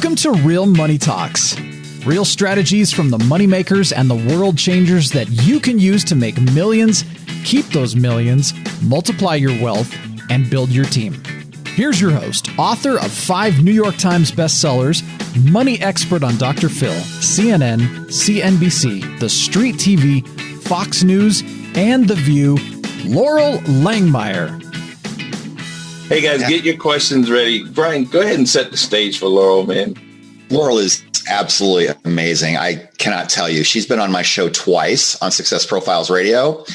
Welcome to Real Money Talks. Real strategies from the moneymakers and the world changers that you can use to make millions, keep those millions, multiply your wealth, and build your team. Here's your host, author of 5 New York Times bestsellers, money expert on Dr. Phil, CNN, CNBC, The Street TV, Fox News, and The View, Loral Langemeier. Hey guys, get your questions ready. Brian, go ahead and set the stage for Laurel, man. Laurel is absolutely amazing. I cannot tell you. She's been on my show twice on Success Profiles Radio,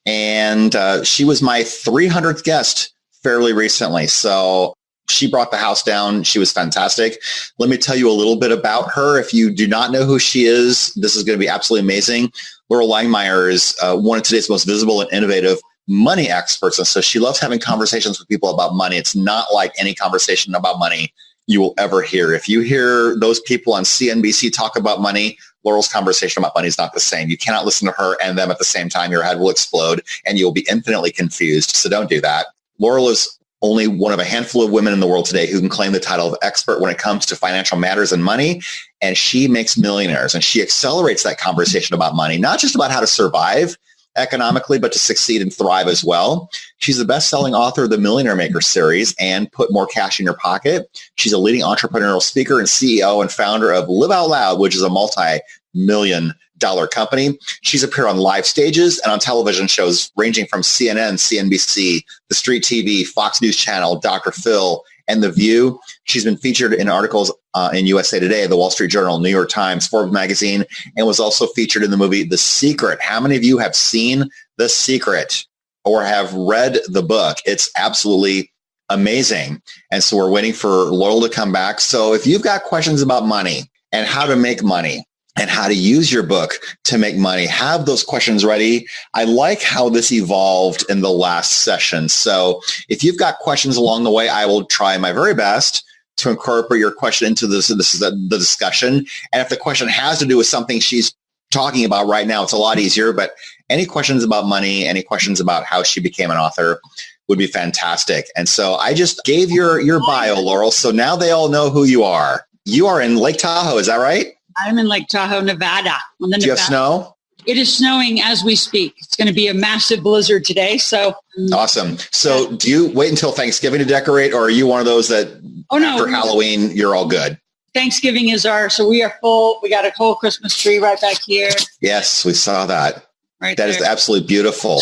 and she was my 300th guest fairly recently. So she brought the house down. She was fantastic. Let me tell you a little bit about her. If you do not know who she is, this is going to be absolutely amazing. Laurel Langemeier is one of today's most visible and innovative money experts. And so she loves having conversations with people about money. It's not like any conversation about money you will ever hear. If you hear those people on CNBC talk about money, Laurel's conversation about money is not the same. You cannot listen to her and them at the same time. Your head will explode and you'll be infinitely confused. So don't do that. Laurel is only one of a handful of women in the world today who can claim the title of expert when it comes to financial matters and money. And she makes millionaires, and she accelerates that conversation about money, not just about how to survive economically, but to succeed and thrive as well. She's the best-selling author of the Millionaire Maker series and Put More Cash in Your Pocket. She's a leading entrepreneurial speaker and CEO and founder of Live Out Loud, which is a multi-million-dollar company. She's appeared on live stages and on television shows ranging from CNN, CNBC, The Street TV, Fox News Channel, Dr. Phil, and The View. She's been featured in articles in USA Today, The Wall Street Journal, New York Times, Forbes magazine, and was also featured in the movie The Secret. How many of you have seen The Secret or have read the book? It's absolutely amazing. And so we're waiting for Laurel to come back. So if you've got questions about money and how to make money and how to use your book to make money, have those questions ready. I like how this evolved in the last session. So if you've got questions along the way, I will try my very best to incorporate your question into this is the discussion. And if the question has to do with something she's talking about right now, it's a lot easier. But any questions about money, any questions about how she became an author would be fantastic. And so I just gave your bio, Laurel. So now they all know who you are. You are in Lake Tahoe, is that right? I'm in Lake Tahoe, Nevada. Do you have snow? It is snowing as we speak. It's going to be a massive blizzard today. So awesome. So do you wait until Thanksgiving to decorate, or are you one of those that after Halloween, you're all good? Thanksgiving is so we are full. We got a whole Christmas tree right back here. Yes, we saw that. Right that there. Is absolutely beautiful.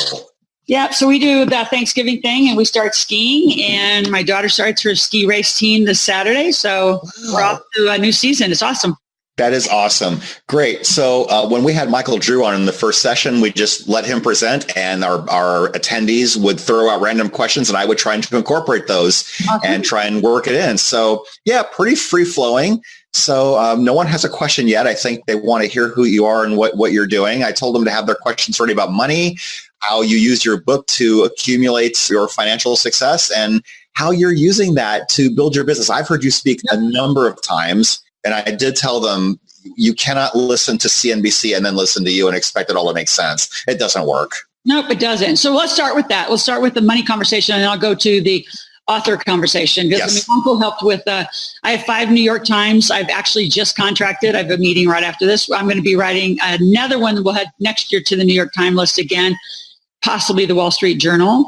Yeah, so we do that Thanksgiving thing and we start skiing, and my daughter starts her ski race team this Saturday. So we're off to a new season. It's awesome. That is awesome. Great. So when we had Michael Drew on in the first session, we just let him present, and our attendees would throw out random questions, and I would try to incorporate those and try and work it in. So yeah, pretty free flowing. So no one has a question yet. I think they want to hear who you are and what you're doing. I told them to have their questions ready about money, how you use your book to accumulate your financial success, and how you're using that to build your business. I've heard you speak a number of times. And I did tell them, you cannot listen to CNBC and then listen to you and expect it all to make sense. It doesn't work. Nope, it doesn't. So let's start with that. Let's start with the money conversation, and I'll go to the author conversation. Because my uncle helped with, I have 5 New York Times. I've actually just contracted. I have a meeting right after this. I'm going to be writing another one that we'll head next year to the New York Times list again, possibly the Wall Street Journal.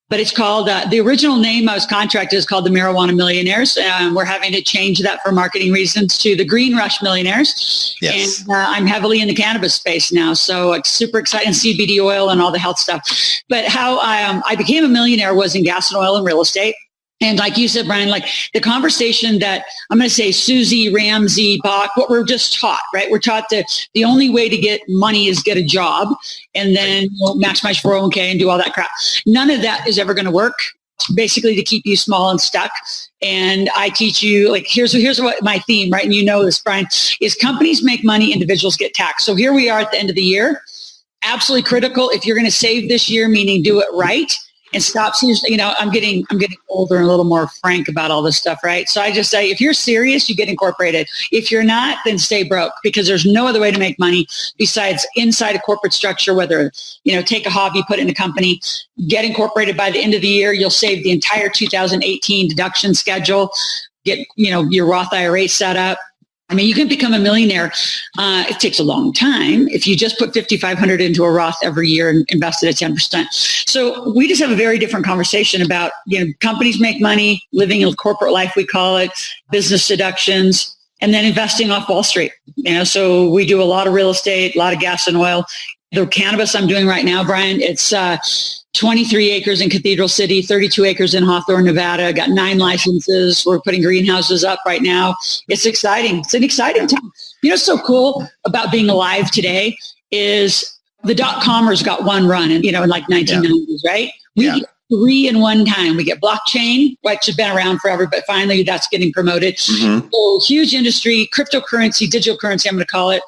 But it's called, the original name I was contracted is called the Marijuana Millionaires. We're having to change that for marketing reasons to the Green Rush Millionaires. Yes. And I'm heavily in the cannabis space now. So it's super exciting, CBD oil and all the health stuff. But how I became a millionaire was in gas and oil and real estate. And like you said, Brian, like the conversation that I'm going to say Susie, Ramsey, Bach, what we're just taught, right? We're taught that the only way to get money is get a job and then maximize 401k and do all that crap. None of that is ever going to work, basically to keep you small and stuck. And I teach you, like, here's what my theme, right? And you know this, Brian, is companies make money, individuals get taxed. So here we are at the end of the year. Absolutely critical. If you're going to save this year, meaning do it right. And stop, I'm getting older and a little more frank about all this stuff, right? So I just say, if you're serious, you get incorporated. If you're not, then stay broke, because there's no other way to make money besides inside a corporate structure, whether, take a hobby, put it in a company, get incorporated by the end of the year. You'll save the entire 2018 deduction schedule. get, your Roth IRA set up. I mean, you can become a millionaire. It takes a long time if you just put $5,500 into a Roth every year and invest it at 10%. So we just have a very different conversation about, companies make money, living a corporate life, we call it, business seductions, and then investing off Wall Street. So we do a lot of real estate, a lot of gas and oil. The cannabis I'm doing right now, Brian, it's 23 acres in Cathedral City, 32 acres in Hawthorne, Nevada. Got 9 licenses. We're putting greenhouses up right now. It's exciting. It's an exciting time. What's so cool about being alive today is the dot-commers got one run in like 1990s, right? We get 3 in one time. We get blockchain, which has been around forever, but finally that's getting promoted. Mm-hmm. So huge industry, cryptocurrency, digital currency, I'm going to call it,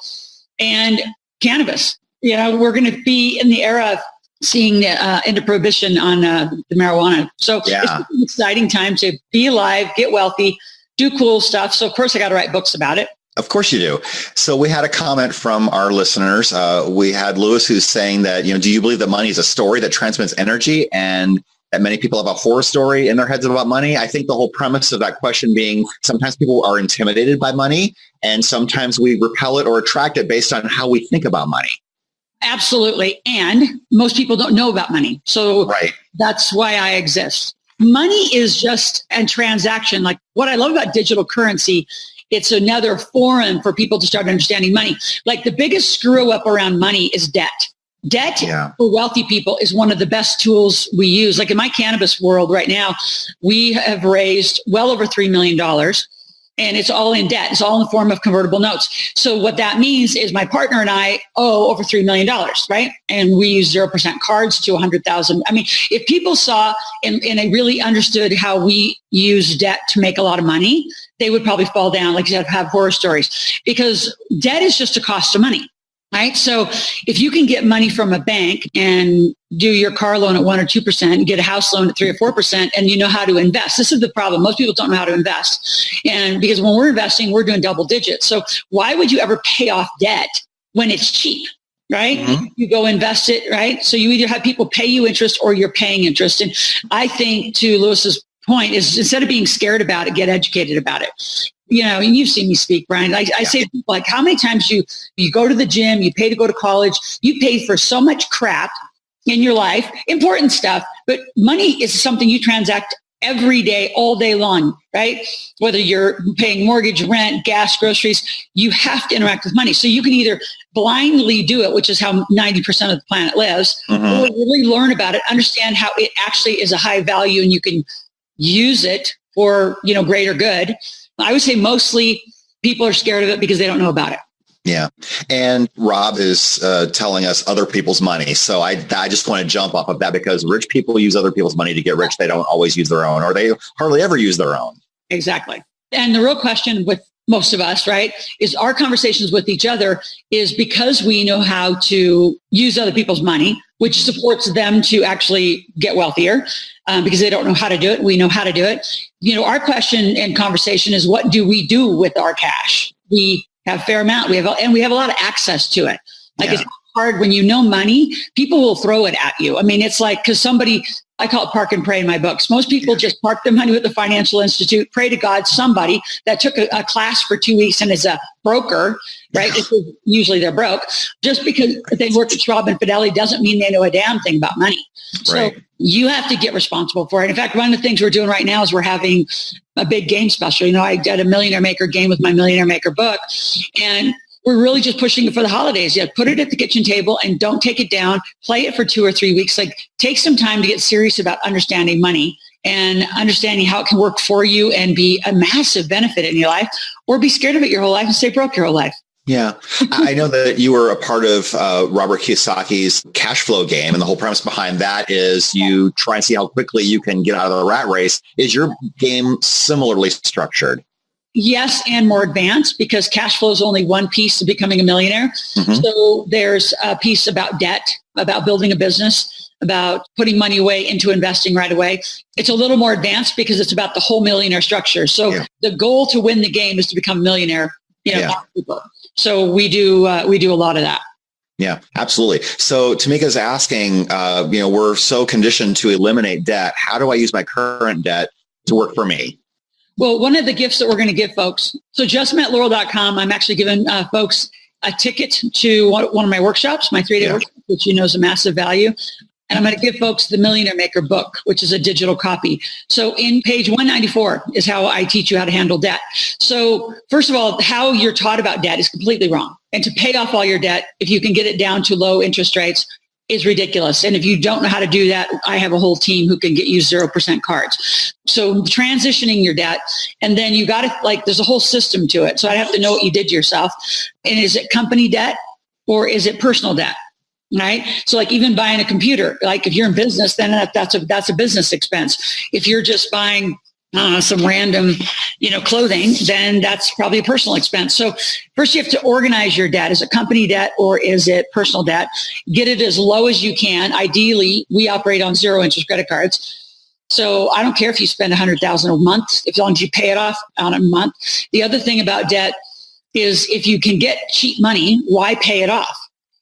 and cannabis. We're going to be in the era of seeing the end of prohibition on the marijuana. So it's an exciting time to be alive, get wealthy, do cool stuff. So of course I got to write books about it. Of course you do. So we had a comment from our listeners. We had Lewis who's saying that, do you believe that money is a story that transmits energy and that many people have a horror story in their heads about money? I think the whole premise of that question being sometimes people are intimidated by money and sometimes we repel it or attract it based on how we think about money. Absolutely. And most people don't know about money. So that's why I exist. Money is just a transaction. Like what I love about digital currency, it's another forum for people to start understanding money. Like the biggest screw up around money is debt. Debt for wealthy people is one of the best tools we use. Like in my cannabis world right now, we have raised well over $3 million. And it's all in debt. It's all in the form of convertible notes. So what that means is my partner and I owe over $3 million, right? And we use 0% cards to 100,000. I mean, if people saw and they really understood how we use debt to make a lot of money, they would probably fall down, like you said, have horror stories, because debt is just a cost of money. Right. So if you can get money from a bank and do your car loan at 1 or 2% and get a house loan at 3 or 4%, and you know how to invest. This is the problem. Most people don't know how to invest. And because when we're investing, we're doing double digits. So why would you ever pay off debt when it's cheap? Right. Mm-hmm. You go invest it. Right. So you either have people pay you interest or you're paying interest. And I think to Lewis's point is instead of being scared about it, get educated about it. And you've seen me speak, Brian. I say to people, like, how many times you go to the gym, you pay to go to college, you pay for so much crap in your life, important stuff, but money is something you transact every day, all day long, right? Whether you're paying mortgage, rent, gas, groceries, you have to interact with money. So you can either blindly do it, which is how 90% of the planet lives, or really learn about it, understand how it actually is a high value and you can use it for, greater good. I would say mostly people are scared of it because they don't know about it. Yeah. And Rob is telling us other people's money. So I just want to jump off of that because rich people use other people's money to get rich. They don't always use their own, or they hardly ever use their own. Exactly. And the real question with most of us, right, is our conversations with each other is because we know how to use other people's money, which supports them to actually get wealthier because they don't know how to do it. We know how to do it. Our question and conversation is, what do we do with our cash? We have a fair amount. We have a lot of access to it. It's hard when you know money, people will throw it at you. I mean, it's like, because I call it park and pray in my books. Most people just park their money with the financial institute, pray to God, somebody that took a class for 2 weeks and is a broker, right? Usually they're broke. Just because they work at Schwab and Fidelity doesn't mean they know a damn thing about money. So you have to get responsible for it. In fact, one of the things we're doing right now is we're having a big game special. I did a Millionaire Maker game with my Millionaire Maker book, and we're really just pushing it for the holidays. Put it at the kitchen table and don't take it down. Play it for 2 or 3 weeks. Take some time to get serious about understanding money and understanding how it can work for you and be a massive benefit in your life, or be scared of it your whole life and stay broke your whole life. Yeah. I know that you were a part of Robert Kiyosaki's cash flow game. And the whole premise behind that is you try and see how quickly you can get out of the rat race. Is your game similarly structured? Yes, and more advanced, because cash flow is only one piece of becoming a millionaire. Mm-hmm. So there's a piece about debt, about building a business, about putting money away into investing right away. It's a little more advanced because it's about the whole millionaire structure. So the goal to win the game is to become a millionaire. So we do a lot of that. Yeah, absolutely. So Tamika's asking, we're so conditioned to eliminate debt. How do I use my current debt to work for me? Well, one of the gifts that we're going to give folks, so justmetlaurel.com, I'm actually giving folks a ticket to one of my workshops, my 3-day workshop, which you know is a massive value. And I'm going to give folks the Millionaire Maker book, which is a digital copy. So in page 194 is how I teach you how to handle debt. So first of all, how you're taught about debt is completely wrong. And to pay off all your debt, if you can get it down to low interest rates, is ridiculous. And if you don't know how to do that, I have a whole team who can get you 0% cards. So transitioning your debt, and then you got to, there's a whole system to it. So I have to know what you did yourself. And is it company debt or is it personal debt? Right. So even buying a computer, if you're in business, then that's a business expense. If you're just buying some random, clothing, then that's probably a personal expense. So first you have to organize your debt. Is it company debt or is it personal debt? Get it as low as you can. Ideally, we operate on 0 interest credit cards. So I don't care if you spend $100,000 a month, as long as you pay it off on a month. The other thing about debt is if you can get cheap money, why pay it off?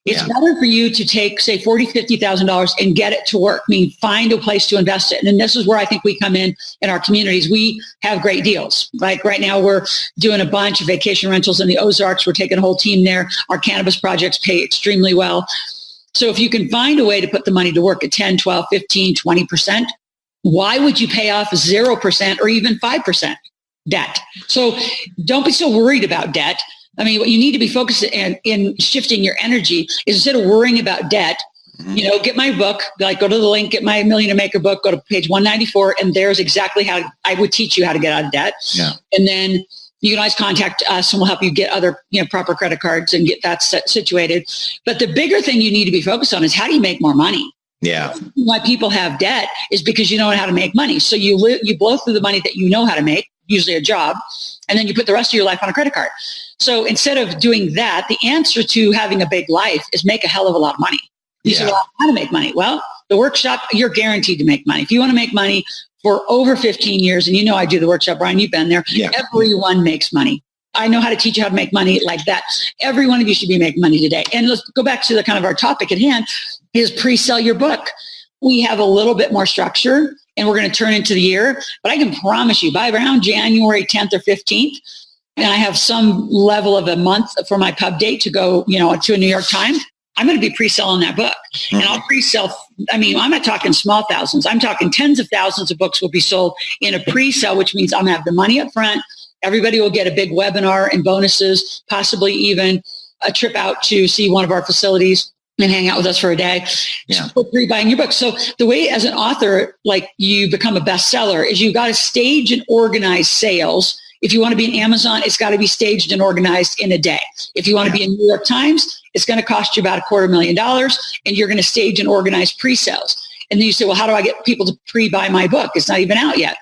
It's better for you to take, say, $40,000, $50,000 and get it to work. Find a place to invest it. And this is where I think we come in our communities. We have great deals. Like right now, we're doing a bunch of vacation rentals in the Ozarks. We're taking a whole team there. Our cannabis projects pay extremely well. So if you can find a way to put the money to work at 10, 12, 15, 20%, why would you pay off 0% or even 5% debt? So don't be so worried about debt. What you need to be focused in shifting your energy is instead of worrying about debt, get my book, go to the link, get my Millionaire Maker book, go to page 194, and there's exactly how I would teach you how to get out of debt. Yeah. And then you can always contact us and we'll help you get other, proper credit cards and get that situated. But the bigger thing you need to be focused on is how do you make more money? Yeah. Why people have debt is because you don't know how to make money. So you blow through the money that you know how to make, usually a job, and then you put the rest of your life on a credit card. So instead of doing that, the answer to having a big life is make a hell of a lot of money. You say, well, how to make money? Well, the workshop, you're guaranteed to make money. If you want to make money for over 15 years, and I do the workshop, Brian, you've been there, everyone makes money. I know how to teach you how to make money like that. Every one of you should be making money today. And let's go back to the kind of our topic at hand is pre-sell your book. We have a little bit more structure and we're going to turn into the year, but I can promise you by around January 10th or 15th, and I have some level of a month for my pub date to go, to a New York Times, I'm going to be pre-selling that book. Mm-hmm. And I'll pre-sell, I'm not talking small thousands. I'm talking tens of thousands of books will be sold in a pre-sell, which means I'm going to have the money up front. Everybody will get a big webinar and bonuses, possibly even a trip out to see one of our facilities and hang out with us for a day for pre-buying your book. So the way as an author, you become a bestseller is you got to stage and organize sales. If you want to be in Amazon, it's got to be staged and organized in a day. If you want to be in New York Times, it's going to cost you about $250,000 and you're going to stage and organize pre-sales. And then you say, well, how do I get people to pre-buy my book? It's not even out yet.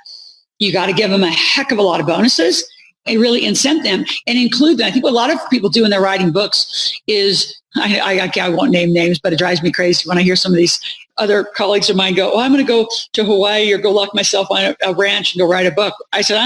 You got to give them a heck of a lot of bonuses and really incent them and include them. I think what a lot of people do when they're writing books is, I won't name names, but it drives me crazy when I hear some of these other colleagues of mine go, I'm going to go to Hawaii or go lock myself on a ranch and go write a book. I said,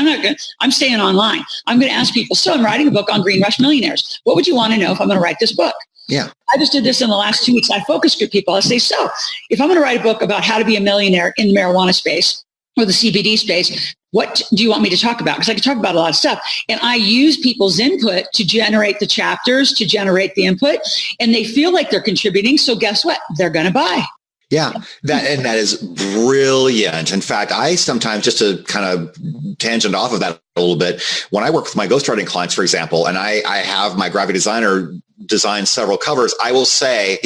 I'm staying online. I'm going to ask people, so I'm writing a book on Green Rush Millionaires. What would you want to know if I'm going to write this book? Yeah. I just did this in the last 2 weeks. I focus group people. I say, so if I'm going to write a book about how to be a millionaire in the marijuana space or the CBD space, what do you want me to talk about? Because I can talk about a lot of stuff. And I use people's input to generate the chapters, to generate the input, and they feel like they're contributing. So guess what? They're going to buy. Yeah, that is brilliant. In fact, I sometimes, just to kind of tangent off of that a little bit, when I work with my ghostwriting clients, for example, and I have my graphic designer design several covers, I will say,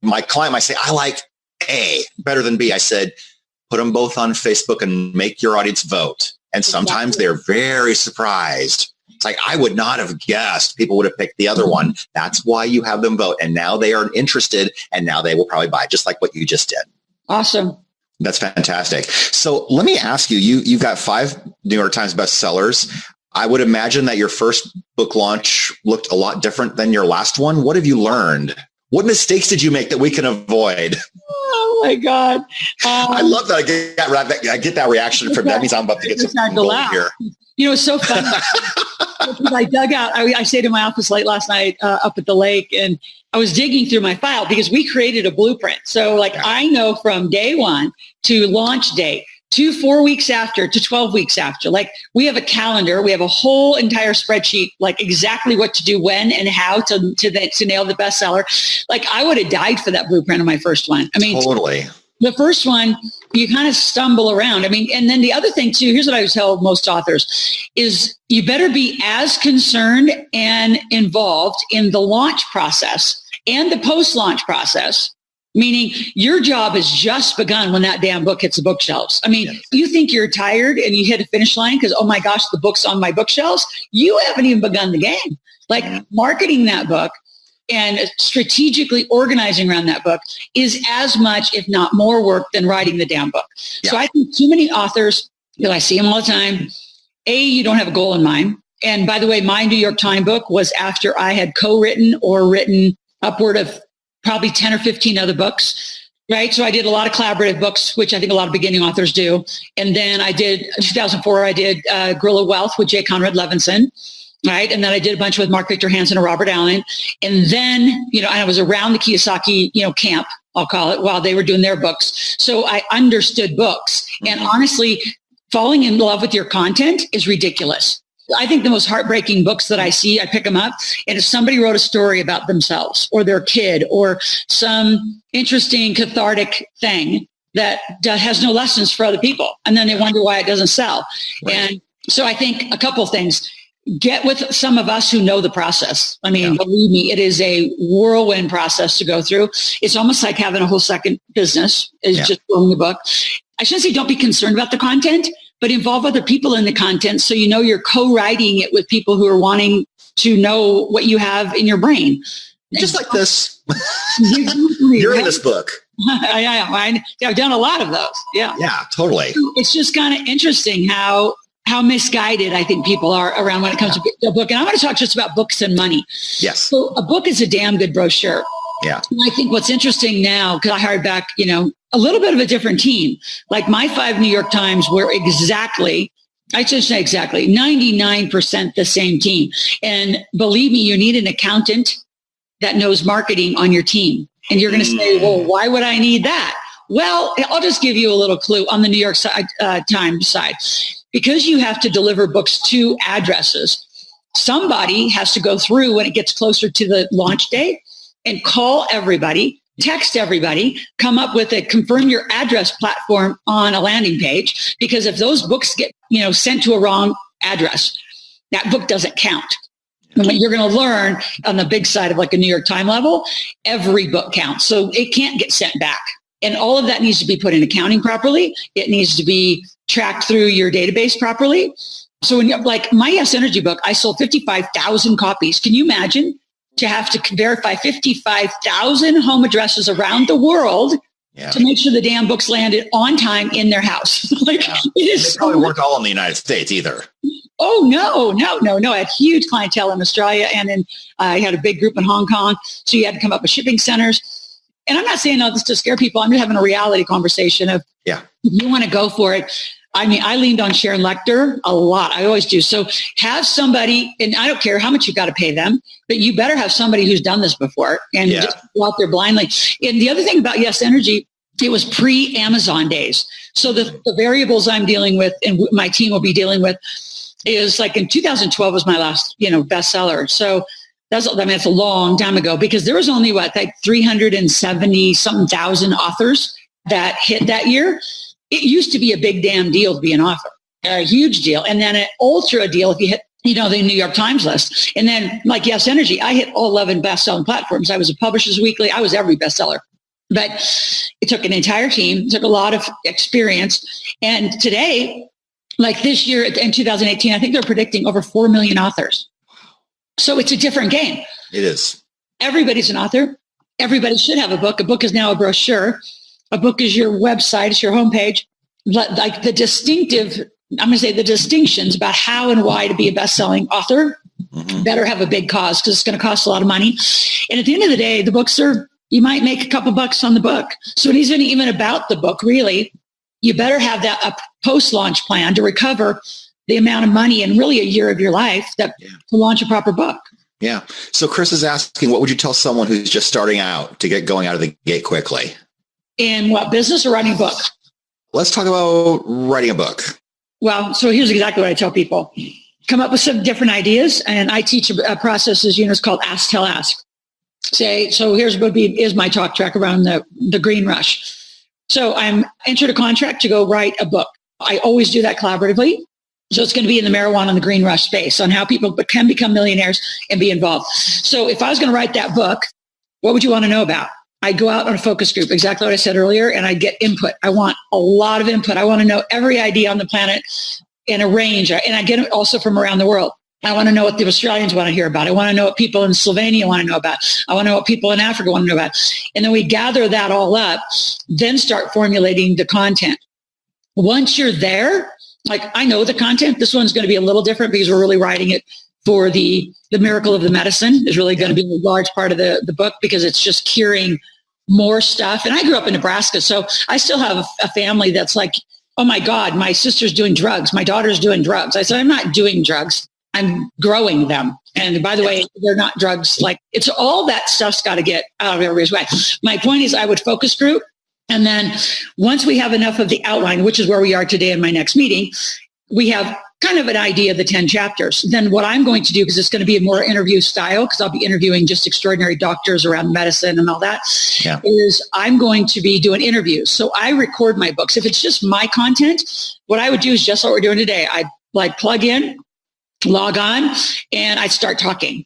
my client might say, I like A better than B. I said, put them both on Facebook and make your audience vote. And sometimes they're very surprised. It's like, I would not have guessed people would have picked the other one. That's why you have them vote. And now they are interested and now they will probably buy, just like what you just did. Awesome. That's fantastic. So let me ask you, you've got 5 New York Times bestsellers. I would imagine that your first book launch looked a lot different than your last one. What have you learned? What mistakes did you make that we can avoid? Oh my God. I love that. I get that reaction from that. Means I'm about to get some gold here. It's so fun. I dug out, I stayed in my office late last night up at the lake, and I was digging through my file because we created a blueprint. So I know from day one to launch date, to 4 weeks after to 12 weeks after. Like we have a calendar, we have a whole entire spreadsheet, like exactly what to do when and how to nail the bestseller. Like I would have died for that blueprint on my first one. I mean, totally. The first one, you kind of stumble around. I mean, and then the other thing too, here's what I would tell most authors is you better be as concerned and involved in the launch process and the post-launch process. Meaning your job has just begun when that damn book hits the bookshelves. I mean, yes. You think you're tired and you hit a finish line because, oh my gosh, the book's on my bookshelves. You haven't even begun the game. Like marketing that book and strategically organizing around that book is as much, if not more work than writing the damn book. Yeah. So I think too many authors, because I see them all the time, you don't have a goal in mind. And by the way, my New York Times book was after I had co-written or written upward of probably 10 or 15 other books, right? So I did a lot of collaborative books, which I think a lot of beginning authors do. And then I did, in 2004, I did Guerrilla Wealth with J. Conrad Levinson, right? And then I did a bunch with Mark Victor Hansen and Robert Allen. And then, I was around the Kiyosaki, camp, I'll call it, while they were doing their books. So I understood books. And honestly, falling in love with your content is ridiculous. I think the most heartbreaking books that I see, I pick them up, and if somebody wrote a story about themselves or their kid or some interesting cathartic thing that has no lessons for other people, and then they wonder why it doesn't sell. Right. And so I think a couple of things. Get with some of us who know the process. I mean, believe me, it is a whirlwind process to go through. It's almost like having a whole second business is just writing the book. I shouldn't say don't be concerned about the content, but involve other people in the content so you're co-writing it with people who are wanting to know what you have in your brain. Just like this. You're in this book. I've done a lot of those. Yeah. Yeah, totally. It's just kind of interesting how misguided I think people are around when it comes to a book. And I want to talk just about books and money. Yes. So a book is a damn good brochure. Yeah. And I think what's interesting now, because I hired back, a little bit of a different team. Like my 5 New York Times were exactly 99% the same team. And believe me, you need an accountant that knows marketing on your team. And you're going to say, well, why would I need that? Well, I'll just give you a little clue on the New York Times side. Because you have to deliver books to addresses, somebody has to go through when it gets closer to the launch date and call everybody, text everybody, come up with a confirm your address platform on a landing page. Because if those books get, sent to a wrong address, that book doesn't count. And what you're going to learn on the big side of like a New York Times level, every book counts. So it can't get sent back. And all of that needs to be put in accounting properly. It needs to be tracked through your database properly. So when you're like my Yes Energy book, I sold 55,000 copies. Can you imagine to have to verify 55,000 home addresses around the world to make sure the damn books landed on time in their house? It is they probably weren't all in the United States either. Oh, no. I had huge clientele in Australia, and then I had a big group in Hong Kong. So you had to come up with shipping centers. And I'm not saying all this to scare people. I'm just having a reality conversation of, if you want to go for it. I mean, I leaned on Sharon Lechter a lot. I always do. So have somebody, and I don't care how much you've got to pay them, but you better have somebody who's done this before and just go out there blindly. And the other thing about Yes Energy, it was pre-Amazon days. So the variables I'm dealing with and my team will be dealing with is like in 2012 was my last, bestseller. So that's a long time ago because there was only 370 something thousand authors that hit that year. It used to be a big damn deal to be an author, a huge deal. And then an ultra deal if you hit, the New York Times list. And then like Yes Energy, I hit all 11 best-selling platforms. I was a Publishers Weekly. I was every bestseller. But it took an entire team, it took a lot of experience. And today, like this year in 2018, I think they're predicting over 4 million authors. So it's a different game. It is. Everybody's an author. Everybody should have a book. A book is now a brochure. A book is your website. It's your homepage. Like the distinctions about how and why to be a best-selling author better have a big cause because it's going to cost a lot of money. And at the end of the day, the books you might make a couple bucks on the book. So it isn't even about the book, really. You better have a post-launch plan to recover the amount of money in really a year of your life to launch a proper book. Yeah. So Chris is asking, what would you tell someone who's just starting out to get going out of the gate quickly? In what, business or writing a book? Let's talk about writing a book. Well, so here's exactly what I tell people. Come up with some different ideas. And I teach a process, as you know, it's called Ask, Tell, Ask. So here's what is my talk track around the green rush. So I'm entered a contract to go write a book. I always do that collaboratively. So it's going to be in the marijuana and the green rush space on how people can become millionaires and be involved. So if I was going to write that book, what would you want to know about? I'd go out on a focus group, exactly what I said earlier, and I'd get input. I want a lot of input. I want to know every idea on the planet in a range, and I get it also from around the world. I want to know what the Australians want to hear about. I want to know what people in Slovenia want to know about. I want to know what people in Africa want to know about. And then we gather that all up, then start formulating the content. Once you're there, like I know the content, this one's going to be a little different because we're really writing it for the miracle of the medicine is really going to be a large part of the book because it's just curing more stuff. And I grew up in Nebraska, so I still have a family that's like, oh my God, my sister's doing drugs. My daughter's doing drugs. I said, I'm not doing drugs. I'm growing them. And by the way, they're not drugs. Like it's all that stuff's got to get out of everybody's way. My point is I would focus group. And then once we have enough of the outline, which is where we are today in my next meeting, we have kind of an idea of the 10 chapters. Then what I'm going to do, because it's going to be a more interview style, because I'll be interviewing just extraordinary doctors around medicine and all that, is I'm going to be doing interviews. So I record my books. If it's just my content, what I would do is just what we're doing today. I'd like plug in, log on, and I'd start talking.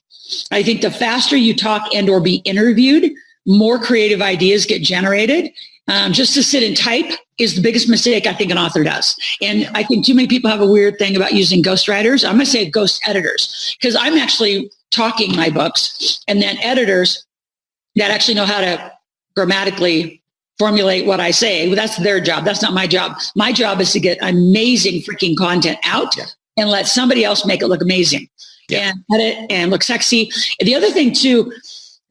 I think the faster you talk and or be interviewed, more creative ideas get generated. Just to sit and type is the biggest mistake I think an author does. And I think too many people have a weird thing about using ghostwriters. I'm going to say ghost editors, because I'm actually talking my books, and then editors that actually know how to grammatically formulate what I say. Well, that's their job. That's not my job. My job is to get amazing freaking content out and let somebody else make it look amazing and edit and look sexy. And the other thing too,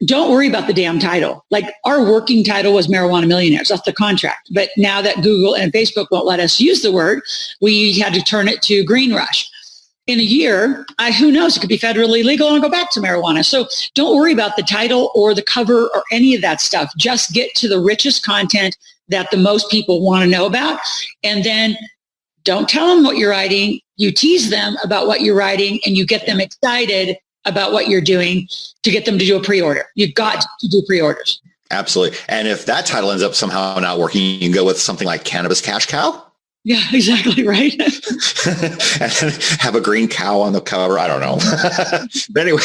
don't worry about the damn title. Like our working title was Marijuana Millionaires. That's the contract. But now that Google and Facebook won't let us use the word, we had to turn it to Green Rush. In a year, who knows? It could be federally legal and I'll go back to marijuana. So don't worry about the title or the cover or any of that stuff. Just get to the richest content that the most people want to know about. And then don't tell them what you're writing. You tease them about what you're writing and you get them excited about what you're doing to get them to do a pre-order. You've got to do pre-orders. Absolutely. And if that title ends up somehow not working, you can go with something like Cannabis Cash Cow. Yeah, exactly right. And have a green cow on the cover. I don't know. But anyway,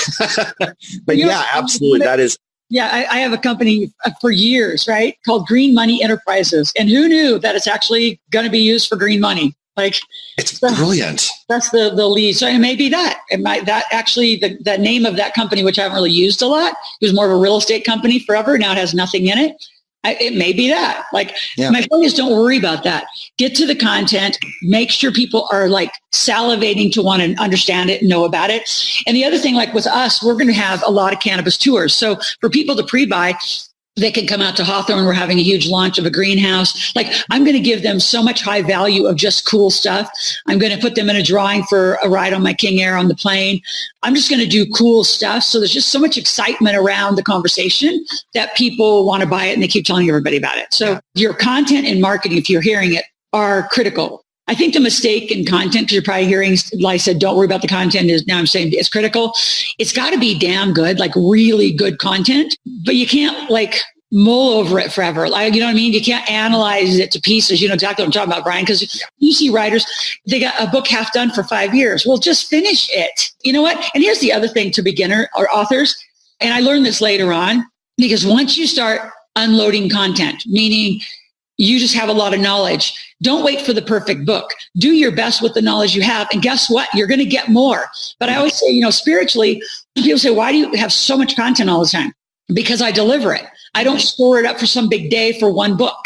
but yeah, absolutely. That is. Yeah, I have a company for years, right, called Green Money Enterprises. And who knew that it's actually going to be used for green money? Like it's brilliant. That's the lead. So it may be that. It might that actually the name of that company, which I haven't really used a lot, it was more of a real estate company forever. Now it has nothing in it. It may be that. Like my point is, don't worry about that. Get to the content. Make sure people are like salivating to want to understand it and know about it. And the other thing, like with us, we're going to have a lot of cannabis tours. So for people to pre-buy, they can come out to Hawthorne. We're having a huge launch of a greenhouse. Like I'm going to give them so much high value of just cool stuff. I'm going to put them in a drawing for a ride on my King Air on the plane. I'm just going to do cool stuff. So there's just so much excitement around the conversation that people want to buy it and they keep telling everybody about it. So your content and marketing, if you're hearing it, are critical. I think the mistake in content, because you're probably hearing, like I said, don't worry about the content, is now I'm saying it's critical. It's got to be damn good, like really good content, but you can't like mull over it forever. Like, you know what I mean? You can't analyze it to pieces. You know exactly what I'm talking about, Brian, because you see writers, they got a book half done for 5 years. Well, just finish it. You know what? And here's the other thing to beginner or authors. And I learned this later on, because once you start unloading content, meaning you just have a lot of knowledge, don't wait for the perfect book. Do your best with the knowledge you have. And guess what? You're going to get more. But I always say, you know, spiritually, people say, why do you have so much content all the time? Because I deliver it. I don't store it up for some big day for one book.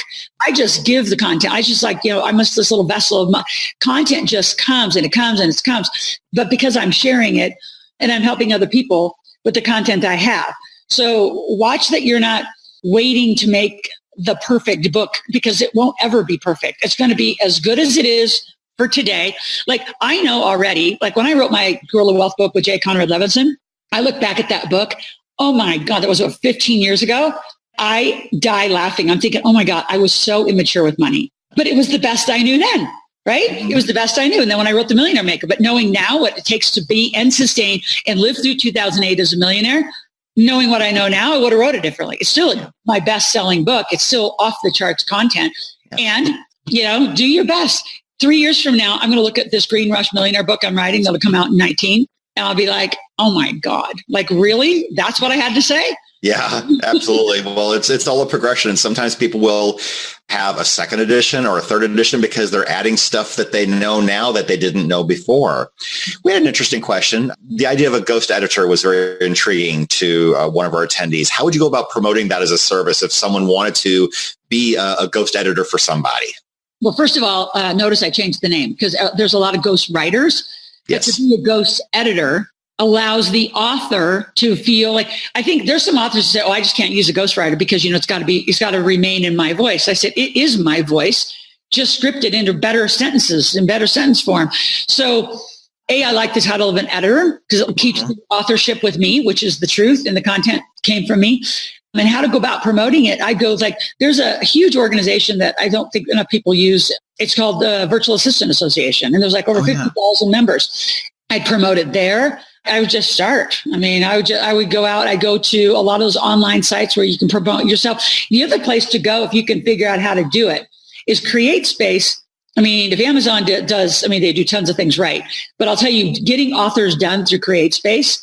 I just give the content. I just like, you know, I'm just this little vessel of my content just comes and it comes and it comes. But because I'm sharing it and I'm helping other people with the content I have. So watch that you're not waiting to make the perfect book, because it won't ever be perfect. It's going to be as good as it is for today. Like I know already, like when I wrote my Guerrilla Wealth book with J. Conrad Levinson, I look back at that book. Oh my God, that was about 15 years ago. I die laughing. I'm thinking, oh my God, I was so immature with money. But it was the best I knew then, right? It was the best I knew. And then when I wrote The Millionaire Maker, but knowing now what it takes to be and sustain and live through 2008 as a millionaire, knowing what I know now, I would have wrote it differently. It's still my best-selling book. It's still off the charts content. And, do your best. 3 years from now, I'm going to look at this Green Rush Millionaire book I'm writing that'll come out in 19. And I'll be like, oh my God, like really? That's what I had to say? Yeah, absolutely. Well, it's all a progression. And sometimes people will have a second edition or a third edition because they're adding stuff that they know now that they didn't know before. We had an interesting question. The idea of a ghost editor was very intriguing to one of our attendees. How would you go about promoting that as a service if someone wanted to be a ghost editor for somebody? Well, first of all, notice I changed the name because there's a lot of ghost writers. Yes. But to be a ghost editor allows the author to feel like, I think there's some authors who say, I just can't use a ghostwriter because, it's got to remain in my voice. I said, it is my voice, just scripted into better sentences in better sentence form. So I like the title of an editor because it keeps the authorship with me, which is the truth, and the content came from me. And how to go about promoting it, I go like, there's a huge organization that I don't think enough people use. It's called the Virtual Assistant Association. And there's like over 50,000 members. I'd promote it there. I would just start. I would go out. I go to a lot of those online sites where you can promote yourself. The other place to go, if you can figure out how to do it, is create space. If Amazon does, they do tons of things right. But I'll tell you, getting authors done through Create Space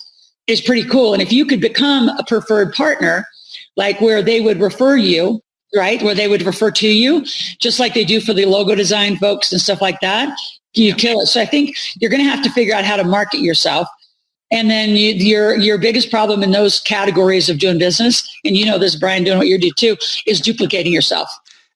is pretty cool. And if you could become a preferred partner, like where they would refer you, right? Where they would refer to you, just like they do for the logo design folks and stuff like that, you kill it. So I think you're going to have to figure out how to market yourself. And then your biggest problem in those categories of doing business, and this, Brian, doing what you do too, is duplicating yourself.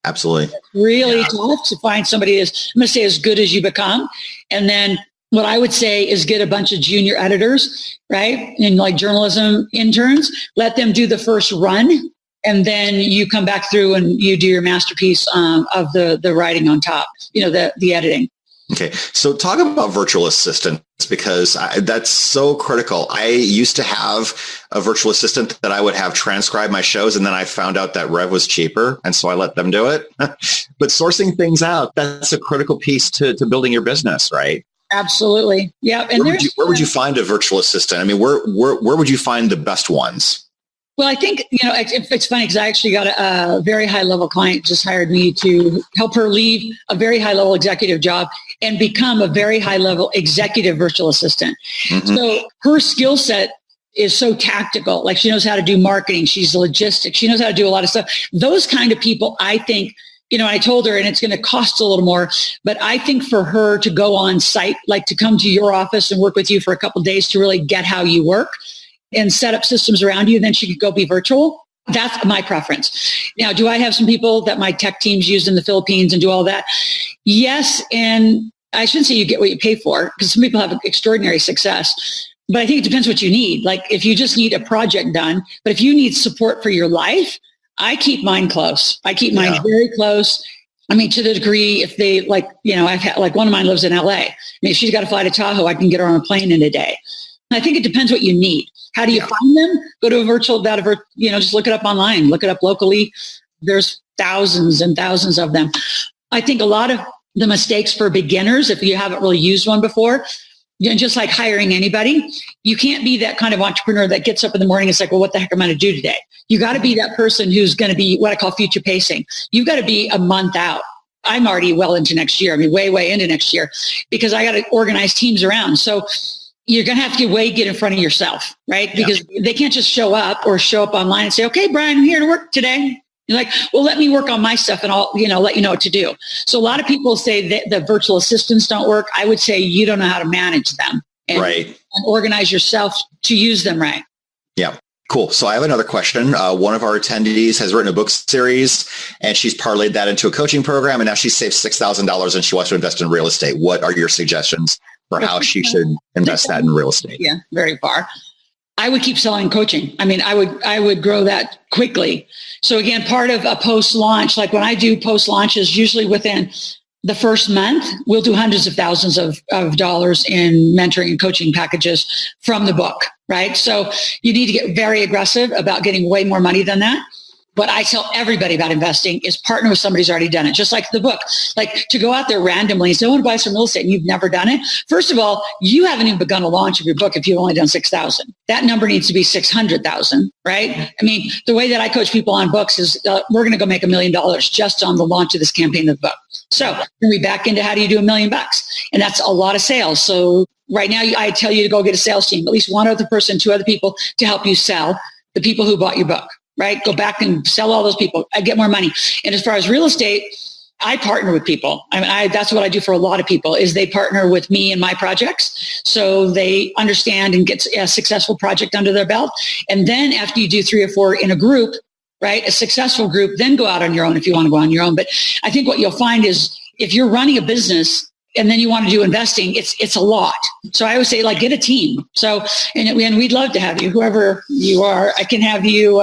Absolutely. It's really tough to find somebody I'm going to say as good as you become. And then what I would say is get a bunch of junior editors, right? And like journalism interns, let them do the first run. And then you come back through and you do your masterpiece of the writing on top, the editing. Okay. So talk about virtual assistants because that's so critical. I used to have a virtual assistant that I would have transcribe my shows, and then I found out that Rev was cheaper. And so I let them do it. But sourcing things out, that's a critical piece to building your business, right? Absolutely. Yeah. And where would you find a virtual assistant? Where would you find the best ones? Well, I think, it's funny because I actually got a very high level client just hired me to help her leave a very high level executive job and become a very high level executive virtual assistant. Mm-hmm. So her skill set is so tactical. Like she knows how to do marketing. She's logistics. She knows how to do a lot of stuff. Those kind of people, I think, I told her, and it's going to cost a little more, but I think for her to go on site, like to come to your office and work with you for a couple of days to really get how you work and set up systems around you, then she could go be virtual. That's my preference. Now, do I have some people that my tech teams use in the Philippines and do all that? Yes. And I shouldn't say you get what you pay for because some people have extraordinary success, but I think it depends what you need. Like if you just need a project done, but if you need support for your life, I keep mine close. I keep mine very close. To the degree if they I've had one of mine lives in LA. If she's got to fly to Tahoe, I can get her on a plane in a day. I think it depends what you need. How do you find them? Go to a virtual, just look it up online, look it up locally. There's thousands and thousands of them. I think a lot of the mistakes for beginners, if you haven't really used one before, just like hiring anybody, you can't be that kind of entrepreneur that gets up in the morning and is like, well, what the heck am I going to do today? You got to be that person who's going to be what I call future pacing. You've got to be a month out. I'm already well into next year. Way into next year because I got to organize teams around. So you're going to have to get in front of yourself, right? Because they can't just show up online and say, okay, Brian, I'm here to work today. You're like, well, let me work on my stuff and I'll, let you know what to do. So a lot of people say that the virtual assistants don't work. I would say you don't know how to manage them and organize yourself to use them right. Yeah. Cool. So I have another question. One of our attendees has written a book series and she's parlayed that into a coaching program. And now she's saved $6,000 and she wants to invest in real estate. What are your suggestions for how she should invest that in real estate? Yeah, very far. I would keep selling coaching. I would grow that quickly. So again, part of a post-launch, like when I do post-launches, usually within the first month, we'll do hundreds of thousands of dollars in mentoring and coaching packages from the book, right? So you need to get very aggressive about getting way more money than that. what I tell everybody about investing is partner with somebody who's already done it. Just like the book, like to go out there randomly and say, I want to buy some real estate and you've never done it. First of all, you haven't even begun a launch of your book if you've only done 6,000. That number needs to be 600,000, right? I mean, the way that I coach people on books is we're going to go make $1 million just on the launch of this campaign of the book. So then we back into how do you do $1 million? And that's a lot of sales. So right now I tell you to go get a sales team, at least one other person, 2 other people to help you sell the people who bought your book. Right? Go back and sell all those people. I get more money. And as far as real estate, I partner with people. I mean, that's what I do for a lot of people is they partner with me in my projects. So they understand and get a successful project under their belt. And then after you do 3 or 4 in a group, right? A successful group, then go out on your own if you want to go on your own. But I think what you'll find is if you're running a business and then you want to do investing, it's a lot. So I always say, like, get a team. So, and we'd love to have you, whoever you are. I can have you,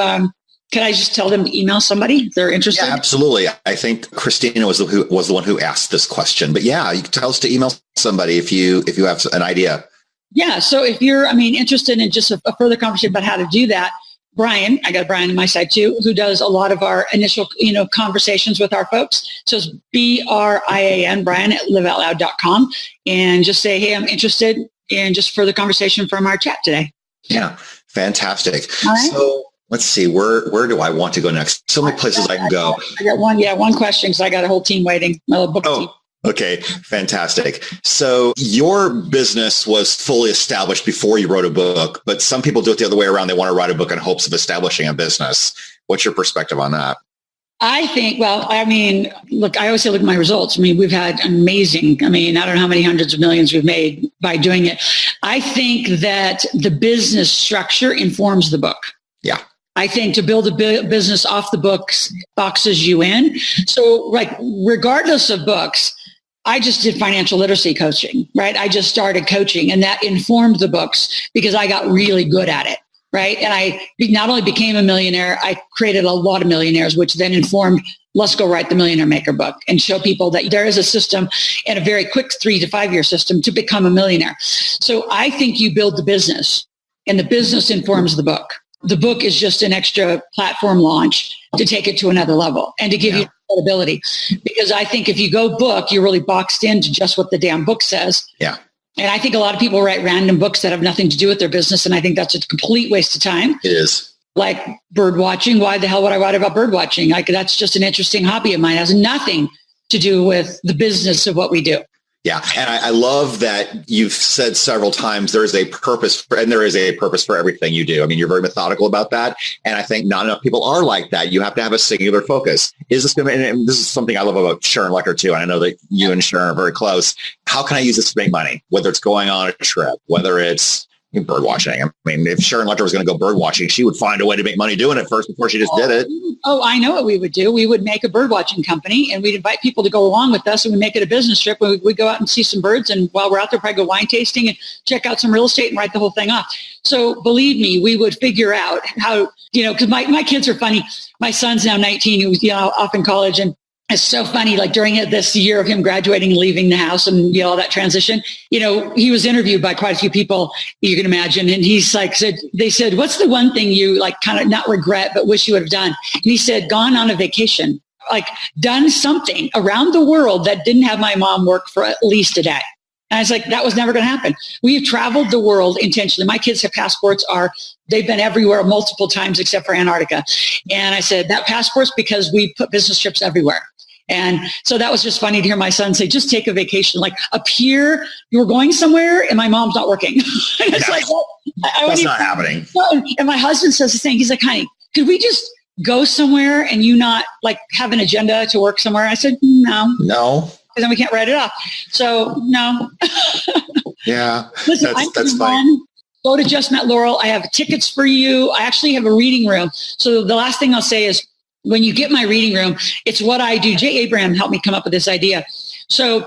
can I just tell them to email somebody if they're interested? Yeah, absolutely. I think Christina was the one who asked this question. But yeah, you can tell us to email somebody if you have an idea. Yeah. So if you're, interested in just a further conversation about how to do that, Brian, I got Brian on my side too, who does a lot of our initial, conversations with our folks. So it's BRIAN, Brian at liveoutloud.com, and just say, hey, I'm interested in just further conversation from our chat today. Yeah. Fantastic. All right. So let's see, where do I want to go next? So many places I can go. I got one question because I got a whole team waiting. My little book team. Okay, fantastic. So your business was fully established before you wrote a book, but some people do it the other way around. They want to write a book in hopes of establishing a business. What's your perspective on that? I think, look, I always say, look at my results. We've had amazing, I don't know how many hundreds of millions we've made by doing it. I think that the business structure informs the book. Yeah. I think to build a business off the books boxes you in. So like, regardless of books, I just did financial literacy coaching, right? I just started coaching and that informed the books because I got really good at it, right? And I not only became a millionaire, I created a lot of millionaires, which then informed, let's go write the Millionaire Maker book and show people that there is a system and a very quick 3 to 5 year system to become a millionaire. So I think you build the business and the business informs the book. The book is just an extra platform launch to take it to another level and to give you credibility. Because I think if you go book, you're really boxed into just what the damn book says. Yeah. And I think a lot of people write random books that have nothing to do with their business. And I think that's a complete waste of time. It is. Like bird watching. Why the hell would I write about bird watching? That's just an interesting hobby of mine. It has nothing to do with the business of what we do. Yeah. And I love that you've said several times there is a purpose for everything you do. You're very methodical about that. And I think not enough people are like that. You have to have a singular focus. Is this going to, and this is something I love about Sharon Lechter too. And I know that you and Sharon are very close. How can I use this to make money? Whether it's going on a trip, whether it's bird watching. If Sharon Lechter was going to go bird watching, she would find a way to make money doing it first before she just did it. Oh, I know what we would do. We would make a bird watching company and we'd invite people to go along with us and we'd make it a business trip. We'd go out and see some birds. And while we're out there, probably go wine tasting and check out some real estate and write the whole thing off. So believe me, we would figure out how, because my kids are funny. My son's now 19, who's, off in college, and it's so funny, like during this year of him graduating and leaving the house and all that transition, he was interviewed by quite a few people, you can imagine. And he's like, they said, what's the one thing you like kind of not regret, but wish you would have done? And he said, gone on a vacation, like done something around the world that didn't have my mom work for at least a day. And I was like, that was never going to happen. We have traveled the world intentionally. My kids have passports they've been everywhere multiple times except for Antarctica. And I said, that passport's because we put business trips everywhere. And so that was just funny to hear my son say, just take a vacation, like up here, you were going somewhere and my mom's not working. And it's like, well, that's not happening. And my husband says the same. He's like, honey, could we just go somewhere and you not like have an agenda to work somewhere? I said, no. Because then we can't write it off. So no. Yeah. Listen, that's fine. Go to Just Met Laurel. I have tickets for you. I actually have a reading room. So the last thing I'll say is, when you get my reading room, it's what I do. Jay Abraham helped me come up with this idea. So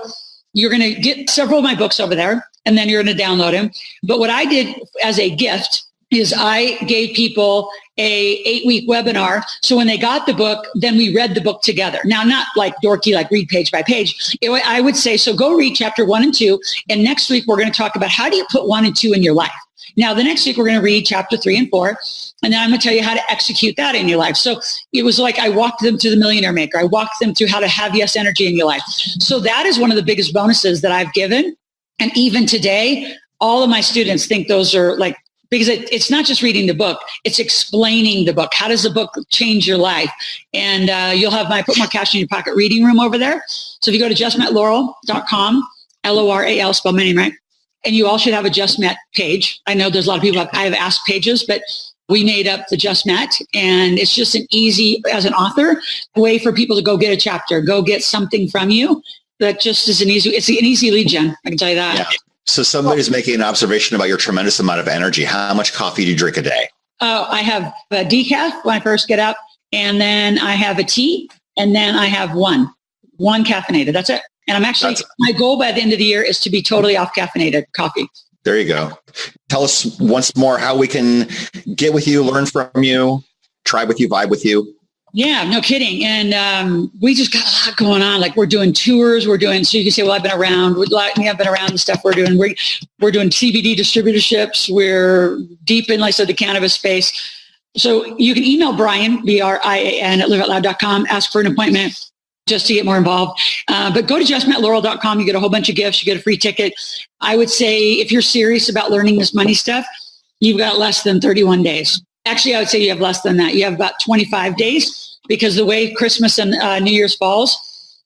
you're going to get several of my books over there, and then you're going to download them. But what I did as a gift is I gave people a 8-week webinar. So when they got the book, then we read the book together. Now, not like dorky, like read page by page. I would say, so go read chapter 1 and 2. And next week, we're going to talk about how do you put 1 and 2 in your life? Now, the next week, we're going to read chapter 3 and 4. And then I'm going to tell you how to execute that in your life. So it was like I walked them through the Millionaire Maker. I walked them through how to have yes energy in your life. So that is one of the biggest bonuses that I've given. And even today, all of my students think those are like, because it's not just reading the book, it's explaining the book. How does the book change your life? And you'll have my Put More Cash in Your Pocket reading room over there. So if you go to justmetlaurel.com, Loral, spell my name right, and you all should have a Just Met page. I know there's a lot of people I have asked pages, but we made up the Just Met, and it's just an easy, as an author, way for people to go get a chapter, go get something from you. That just is it's an easy lead gen. I can tell you that. Yeah. So somebody's making an observation about your tremendous amount of energy. How much coffee do you drink a day? Oh, I have a decaf when I first get up, and then I have a tea, and then I have one caffeinated. That's it. And my goal by the end of the year is to be totally off caffeinated coffee. There you go. Tell us once more how we can get with you, learn from you, try with you, vibe with you. Yeah, no kidding. And we just got a lot going on. Like we're doing tours. So you can say, well, I've been around. I've been around the stuff we're doing. We're doing CBD distributorships. We're deep in, like I said, the cannabis space. So you can email Brian, BRIAN at liveoutloud.com, ask for an appointment just to get more involved. But go to justmetlaurel.com. You get a whole bunch of gifts. You get a free ticket. I would say if you're serious about learning this money stuff, you've got less than 31 days. Actually, I would say you have less than that. You have about 25 days because the way Christmas and New Year's falls,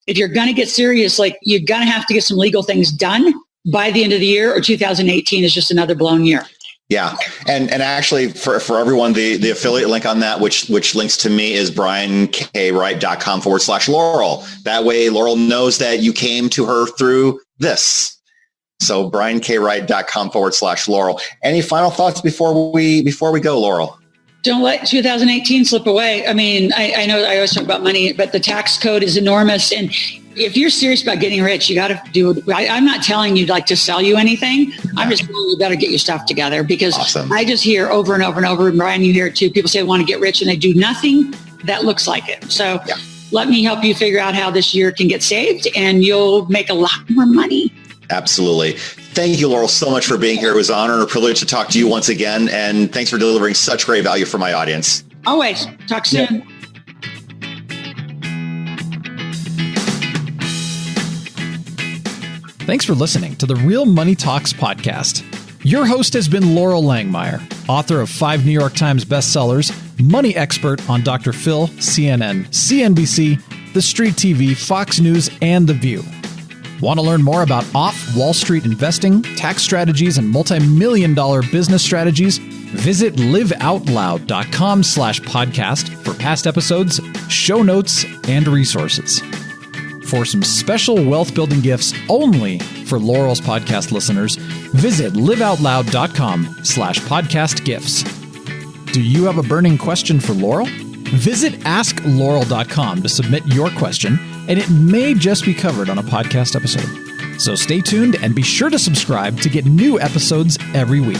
if you're going to get serious, like you're going to have to get some legal things done by the end of the year, or 2018 is just another blown year. Yeah. And actually for everyone, the affiliate link on that, which links to me, is briankWright.com/Laurel. That way Laurel knows that you came to her through this. So briankWright.com/Laurel. Any final thoughts before we go, Laurel? Don't let 2018 slip away. I mean, I know I always talk about money, but the tax code is enormous. And if you're serious about getting rich, you got to do it. I'm not telling you like to sell you anything. I'm just telling you better get your stuff together, because awesome. I just hear over and over and over, and Brian, you hear it too. People say they want to get rich and they do nothing that looks like it. So let me help you figure out how this year can get saved, and you'll make a lot more money. Absolutely. Thank you, Laurel, so much for being here. It was an honor and a privilege to talk to you once again. And thanks for delivering such great value for my audience. Always. Talk soon. Yeah. Thanks for listening to the Real Money Talks podcast. Your host has been Laurel Langemeier, author of 5 New York Times bestsellers, money expert on Dr. Phil, CNN, CNBC, The Street TV, Fox News, and The View. Want to learn more about off-Wall Street investing, tax strategies, and multi-million-dollar business strategies? Visit liveoutloud.com/podcast for past episodes, show notes, and resources. For some special wealth-building gifts only for Laurel's podcast listeners, visit liveoutloud.com/podcast gifts. Do you have a burning question for Laurel? Visit asklaurel.com to submit your question, and it may just be covered on a podcast episode. So stay tuned and be sure to subscribe to get new episodes every week.